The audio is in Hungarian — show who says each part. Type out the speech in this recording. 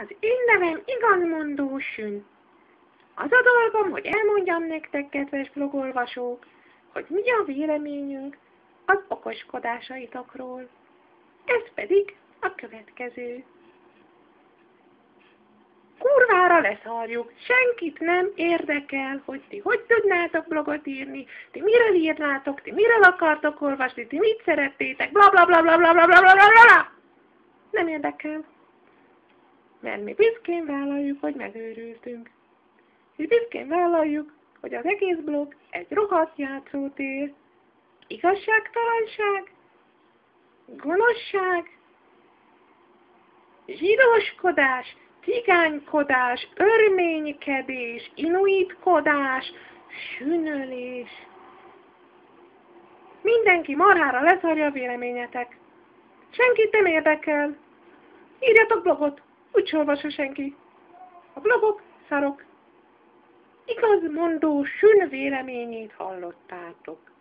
Speaker 1: Az én nevem igazmondó Sün. Az a dolgom, hogy elmondjam nektek, kedves blogolvasók, hogy mi a véleményünk az okoskodásaitokról. Ez pedig a következő. Kurvára leszarjuk, senkit nem érdekel, hogy ti hogy tudnátok blogot írni, ti miről írnátok, ti miről akartok olvasni, ti mit szerettétek, bla bla bla bla bla bla bla bla bla bla. Nem érdekel. Mert mi büszkén vállaljuk, hogy megőrültünk. Mi büszkén vállaljuk, hogy az egész blog egy rohadt játszótér. Igazságtalanság, gonoszság, zsidóskodás, cigánykodás, örménykedés, inuitkodás, sünölés. Mindenki marhára leszarja a véleményetek. Senkit nem érdekel. Írjatok blogot, úgyse olvassa senki. A blogok szarok. Igazmondó Sün véleményét hallottátok.